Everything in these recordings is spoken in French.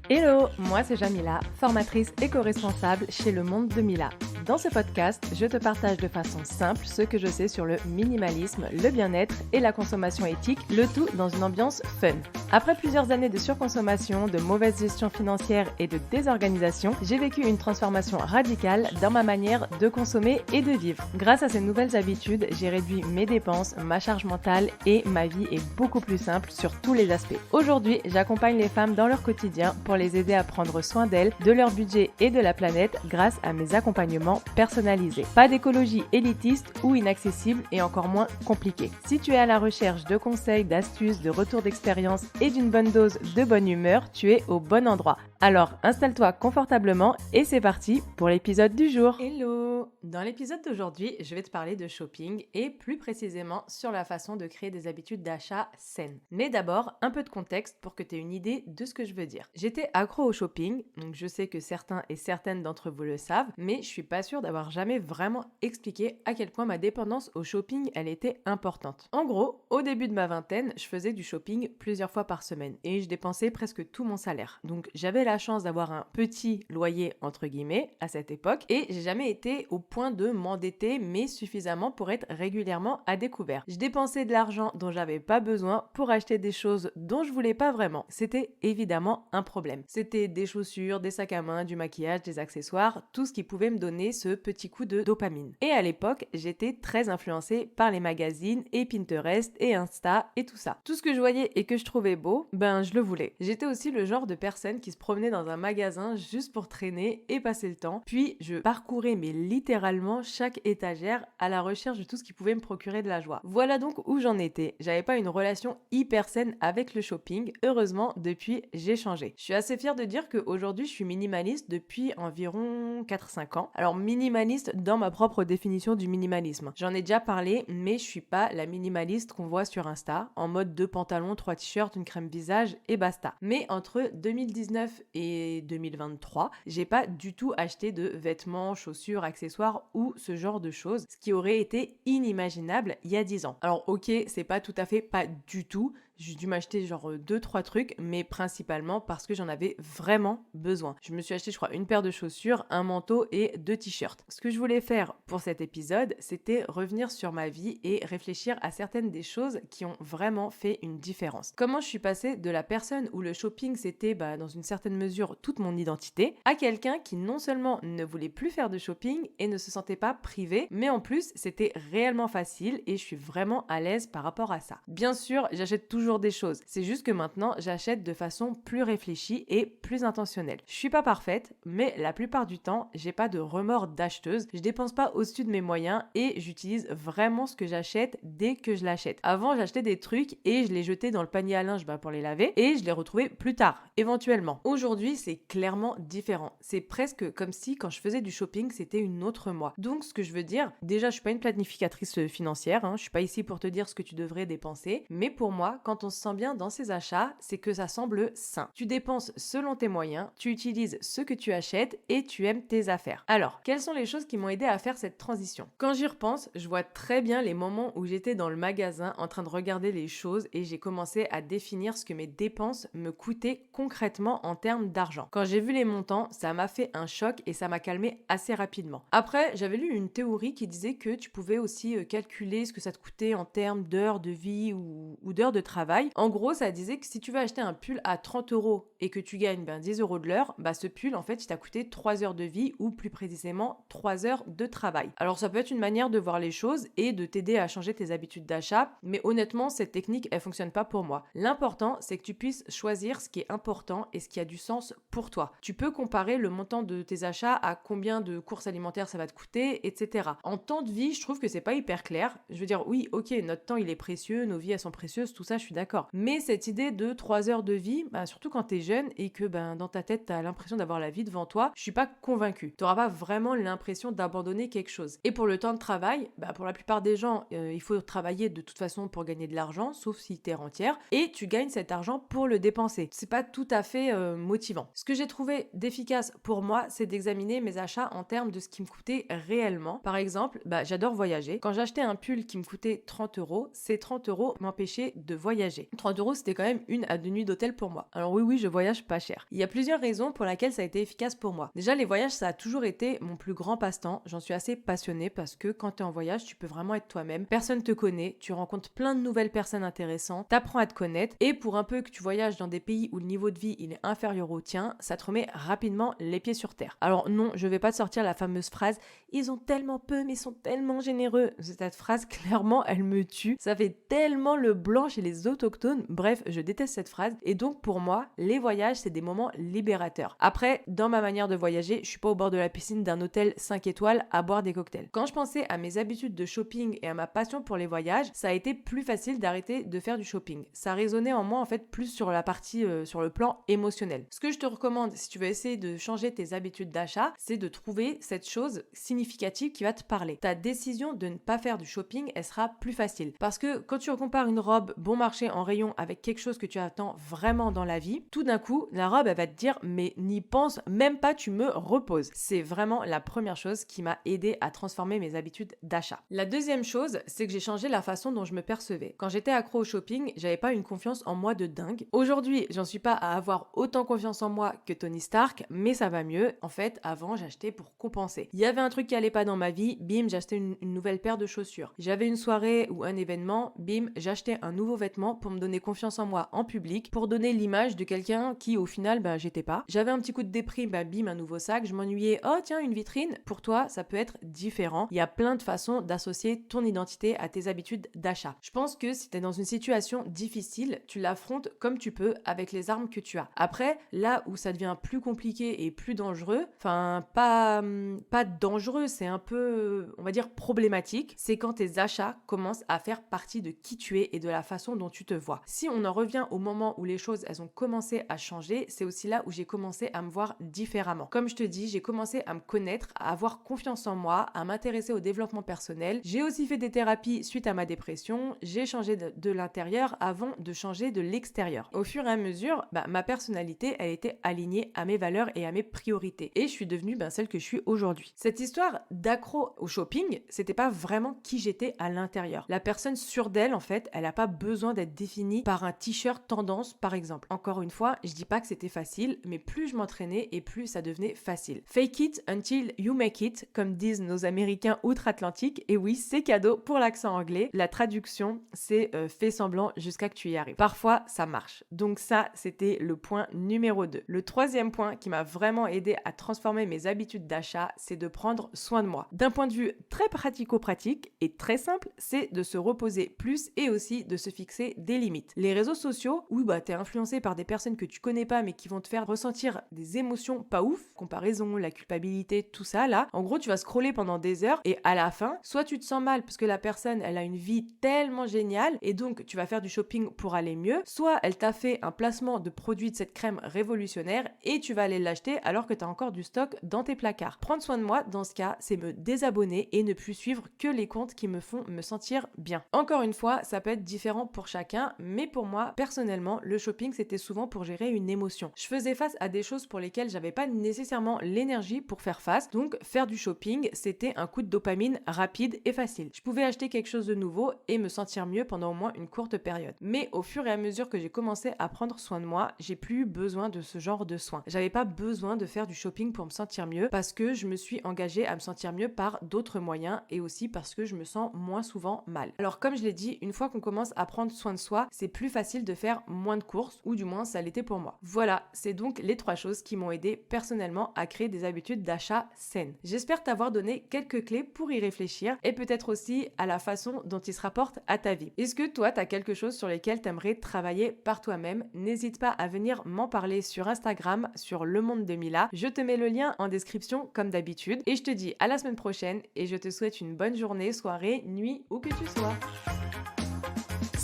Hello, moi c'est Jamila, formatrice éco-responsable chez Le Monde de Mila. Dans ce podcast, je te partage de façon simple ce que je sais sur le minimalisme, le bien-être et la consommation éthique, le tout dans une ambiance fun. Après plusieurs années de surconsommation, de mauvaise gestion financière et de désorganisation, j'ai vécu une transformation radicale dans ma manière de consommer et de vivre. Grâce à ces nouvelles habitudes, j'ai réduit mes dépenses, ma charge mentale et ma vie est beaucoup plus simple sur tous les aspects. Aujourd'hui, j'accompagne les femmes dans leur quotidien pour les aider à prendre soin d'elles, de leur budget et de la planète grâce à mes accompagnements personnalisés. Pas d'écologie élitiste ou inaccessible et encore moins compliquée. Si tu es à la recherche de conseils, d'astuces, de retours d'expérience et d'une bonne dose de bonne humeur, tu es au bon endroit. Alors installe-toi confortablement et c'est parti pour l'épisode du jour. Hello! Dans l'épisode d'aujourd'hui, je vais te parler de shopping et plus précisément sur la façon de créer des habitudes d'achat saines. Mais d'abord, un peu de contexte pour que tu aies une idée de ce que je veux dire. J'étais accro au shopping, donc je sais que certains et certaines d'entre vous le savent, mais je suis pas sûre d'avoir jamais vraiment expliqué à quel point ma dépendance au shopping, elle était importante. En gros, au début de ma vingtaine, je faisais du shopping plusieurs fois par semaine et je dépensais presque tout mon salaire. Donc j'avais la chance d'avoir un petit loyer entre guillemets à cette époque et j'ai jamais été au point de m'endetter mais suffisamment pour être régulièrement à découvert. Je dépensais de l'argent dont j'avais pas besoin pour acheter des choses dont je voulais pas vraiment. C'était évidemment un problème. C'était des chaussures, des sacs à main, du maquillage, des accessoires, tout ce qui pouvait me donner ce petit coup de dopamine. Et à l'époque, j'étais très influencée par les magazines et Pinterest et Insta et tout ça. Tout ce que je voyais et que je trouvais beau, je le voulais. J'étais aussi le genre de personne qui se promenait dans un magasin juste pour traîner et passer le temps. Puis je parcourais mais littéralement chaque étagère à la recherche de tout ce qui pouvait me procurer de la joie. Voilà donc où j'en étais. J'avais pas une relation hyper saine avec le shopping. Heureusement, depuis, j'ai changé. Je suis assez fière de dire qu'aujourd'hui, je suis minimaliste depuis environ 4-5 ans. Alors minimaliste dans ma propre définition du minimalisme. J'en ai déjà parlé, mais je suis pas la minimaliste qu'on voit sur Insta, en mode 2 pantalons, 3 t-shirts, une crème visage et basta. Mais entre 2019 et 2023, j'ai pas du tout acheté de vêtements, chaussures, accessoires ou ce genre de choses, ce qui aurait été inimaginable il y a 10 ans. Alors ok, c'est pas tout à fait pas du tout, j'ai dû m'acheter genre 2-3 trucs, mais principalement parce que j'en avais vraiment besoin. Je me suis acheté, je crois, une paire de chaussures, un manteau et 2 t-shirts. Ce que je voulais faire pour cet épisode, c'était revenir sur ma vie et réfléchir à certaines des choses qui ont vraiment fait une différence. Comment je suis passée de la personne où le shopping c'était dans une certaine mesure toute mon identité, à quelqu'un qui non seulement ne voulait plus faire de shopping et ne se sentait pas privé, mais en plus c'était réellement facile et je suis vraiment à l'aise par rapport à ça. Bien sûr, j'achète toujours des choses. C'est juste que maintenant, j'achète de façon plus réfléchie et plus intentionnelle. Je suis pas parfaite, mais la plupart du temps, j'ai pas de remords d'acheteuse. Je dépense pas au-dessus de mes moyens et j'utilise vraiment ce que j'achète dès que je l'achète. Avant, j'achetais des trucs et je les jetais dans le panier à linge pour les laver et je les retrouvais plus tard, éventuellement. Aujourd'hui, c'est clairement différent. C'est presque comme si quand je faisais du shopping, c'était une autre moi. Donc, ce que je veux dire, déjà, je suis pas une planificatrice financière, je suis pas ici pour te dire ce que tu devrais dépenser, mais pour moi, quand on se sent bien dans ses achats, c'est que ça semble sain. Tu dépenses selon tes moyens, tu utilises ce que tu achètes et tu aimes tes affaires. Alors, quelles sont les choses qui m'ont aidé à faire cette transition? Quand j'y repense, je vois très bien les moments où j'étais dans le magasin en train de regarder les choses et j'ai commencé à définir ce que mes dépenses me coûtaient concrètement en termes d'argent. Quand j'ai vu les montants, ça m'a fait un choc et ça m'a calmé assez rapidement. Après, j'avais lu une théorie qui disait que tu pouvais aussi calculer ce que ça te coûtait en termes d'heures de vie ou d'heures de travail. En gros, ça disait que si tu veux acheter un pull à 30 € et que tu gagnes 10 € de l'heure, ce pull, en fait, il t'a coûté 3 heures de vie ou plus précisément 3 heures de travail. Alors, ça peut être une manière de voir les choses et de t'aider à changer tes habitudes d'achat, mais honnêtement, cette technique, elle fonctionne pas pour moi. L'important, c'est que tu puisses choisir ce qui est important et ce qui a du sens pour toi. Tu peux comparer le montant de tes achats à combien de courses alimentaires ça va te coûter, etc. En temps de vie, je trouve que c'est pas hyper clair. Je veux dire, oui, ok, notre temps, il est précieux, nos vies, elles sont précieuses, tout ça, je suis suis d'accord. Mais cette idée de 3 heures de vie, surtout quand t'es jeune et que dans ta tête, t'as l'impression d'avoir la vie devant toi, je suis pas convaincue. T'auras pas vraiment l'impression d'abandonner quelque chose. Et pour le temps de travail, pour la plupart des gens, il faut travailler de toute façon pour gagner de l'argent, sauf si t'es rentière, et tu gagnes cet argent pour le dépenser. C'est pas tout à fait motivant. Ce que j'ai trouvé d'efficace pour moi, c'est d'examiner mes achats en termes de ce qui me coûtait réellement. Par exemple, j'adore voyager. Quand j'achetais un pull qui me coûtait 30 euros, ces 30 euros m'empêchaient de voyager. 30 euros, c'était quand même 1 à 2 nuits d'hôtel pour moi. Alors oui, je voyage pas cher. Il y a plusieurs raisons pour lesquelles ça a été efficace pour moi. Déjà, les voyages, ça a toujours été mon plus grand passe-temps. J'en suis assez passionnée parce que quand t'es en voyage, tu peux vraiment être toi-même. Personne te connaît, tu rencontres plein de nouvelles personnes intéressantes, t'apprends à te connaître, et pour un peu que tu voyages dans des pays où le niveau de vie il est inférieur au tien, ça te remet rapidement les pieds sur terre. Alors non, je vais pas te sortir la fameuse phrase « Ils ont tellement peu mais sont tellement généreux ». Cette phrase, clairement, elle me tue. Ça fait tellement le blanc chez les autochtones. Bref, je déteste cette phrase. Et donc pour moi, les voyages, c'est des moments libérateurs. Après, dans ma manière de voyager, je suis pas au bord de la piscine d'un hôtel 5 étoiles à boire des cocktails. Quand je pensais à mes habitudes de shopping et à ma passion pour les voyages, ça a été plus facile d'arrêter de faire du shopping. Ça résonnait en moi en fait plus sur la partie, sur le plan émotionnel. Ce que je te recommande si tu veux essayer de changer tes habitudes d'achat, c'est de trouver cette chose significative qui va te parler. Ta décision de ne pas faire du shopping, elle sera plus facile. Parce que quand tu compares une robe bon marché en rayon avec quelque chose que tu attends vraiment dans la vie, tout d'un coup, la robe, elle va te dire « mais n'y pense même pas, tu me reposes ». C'est vraiment la première chose qui m'a aidé à transformer mes habitudes d'achat. La deuxième chose, c'est que j'ai changé la façon dont je me percevais. Quand j'étais accro au shopping, j'avais pas une confiance en moi de dingue. Aujourd'hui, j'en suis pas à avoir autant confiance en moi que Tony Stark, mais ça va mieux. En fait, avant, j'achetais pour compenser. Il y avait un truc qui allait pas dans ma vie, bim, j'achetais une nouvelle paire de chaussures. J'avais une soirée ou un événement, bim, j'achetais un nouveau vêtement pour me donner confiance en moi en public, pour donner l'image de quelqu'un qui, au final, j'étais pas. J'avais un petit coup de déprime, bim, un nouveau sac, je m'ennuyais, oh tiens, une vitrine. Pour toi, ça peut être différent. Il y a plein de façons d'associer ton identité à tes habitudes d'achat. Je pense que si t'es dans une situation difficile, tu l'affrontes comme tu peux avec les armes que tu as. Après, là où ça devient plus compliqué et plus dangereux, enfin pas dangereux, c'est un peu, on va dire, problématique, c'est quand tes achats commencent à faire partie de qui tu es et de la façon dont tu te vois. Si on en revient au moment où les choses, elles ont commencé à changer, c'est aussi là où j'ai commencé à me voir différemment. Comme je te dis, j'ai commencé à me connaître, à avoir confiance en moi, à m'intéresser au développement personnel. J'ai aussi fait des thérapies suite à ma dépression. J'ai changé de l'intérieur avant de changer de l'extérieur. Au fur et à mesure, ma personnalité, elle était alignée à mes valeurs et à mes priorités. Et je suis devenue celle que je suis aujourd'hui. Cette histoire d'accro au shopping, c'était pas vraiment qui j'étais à l'intérieur. La personne sûre d'elle, en fait, elle a pas besoin d'être définie par un t-shirt tendance, par exemple. Encore une fois, je dis pas que c'était facile, mais plus je m'entraînais et plus ça devenait facile. Fake it until you make it, comme disent nos Américains outre-Atlantique. Et oui, c'est cadeau pour l'accent anglais. La traduction, c'est fais semblant jusqu'à que tu y arrives. Parfois, ça marche. Donc ça, c'était le point numéro 2. Le troisième point qui m'a vraiment aidé à transformer mes habitudes d'achat, c'est de prendre soin de moi. D'un point de vue très pratico-pratique et très simple, c'est de se reposer plus et aussi de se fixer des limites. Les réseaux sociaux, oui, t'es influencé par des personnes que tu connais pas mais qui vont te faire ressentir des émotions pas ouf, comparaison, la culpabilité, tout ça là. En gros, tu vas scroller pendant des heures et à la fin, soit tu te sens mal parce que la personne, elle a une vie tellement géniale et donc tu vas faire du shopping pour aller mieux, soit elle t'a fait un placement de produit de cette crème révolutionnaire et tu vas aller l'acheter alors que tu as encore du stock dans tes placards. Prendre soin de moi, dans ce cas, c'est me désabonner et ne plus suivre que les comptes qui me font me sentir bien. Encore une fois, ça peut être différent pour chacun, mais pour moi, personnellement, le shopping, c'était souvent pour gérer une émotion. Je faisais face à des choses pour lesquelles j'avais pas nécessairement l'énergie pour faire face, donc faire du shopping, c'était un coup de dopamine rapide et facile. Je pouvais acheter quelque chose de nouveau et me sentir mieux pendant au moins une courte période. Mais au fur et à mesure que j'ai commencé à prendre soin de moi, j'ai plus eu besoin de ce genre de soins. J'avais pas besoin de faire du shopping pour me sentir mieux parce que je me suis engagée à me sentir mieux par d'autres moyens et aussi parce que je me sens moins souvent mal. Alors comme je l'ai dit, une fois qu'on commence à prendre soin de soi, c'est plus facile de faire moins de courses, ou du moins ça l'était pour moi. Voilà, c'est donc les 3 choses qui m'ont aidé personnellement à créer des habitudes d'achat saines. J'espère t'avoir donné quelques clés pour y réfléchir et peut-être aussi à la façon dont ils se rapportent à ta vie. Est-ce que toi, t'as quelque chose sur lequel t'aimerais travailler par toi-même? N'hésite pas à venir m'en parler sur Instagram, sur Le Monde de Mila. Je te mets le lien en description comme d'habitude et je te dis à la semaine prochaine et je te souhaite une bonne journée, soirée, nuit, où que tu sois.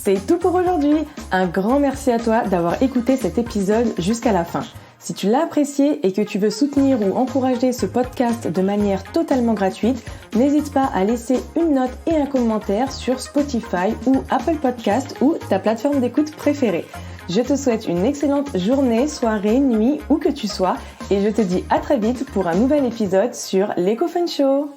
C'est tout pour aujourd'hui. Un grand merci à toi d'avoir écouté cet épisode jusqu'à la fin. Si tu l'as apprécié et que tu veux soutenir ou encourager ce podcast de manière totalement gratuite, n'hésite pas à laisser une note et un commentaire sur Spotify ou Apple Podcast ou ta plateforme d'écoute préférée. Je te souhaite une excellente journée, soirée, nuit, où que tu sois et je te dis à très vite pour un nouvel épisode sur l'Eco Fun Show.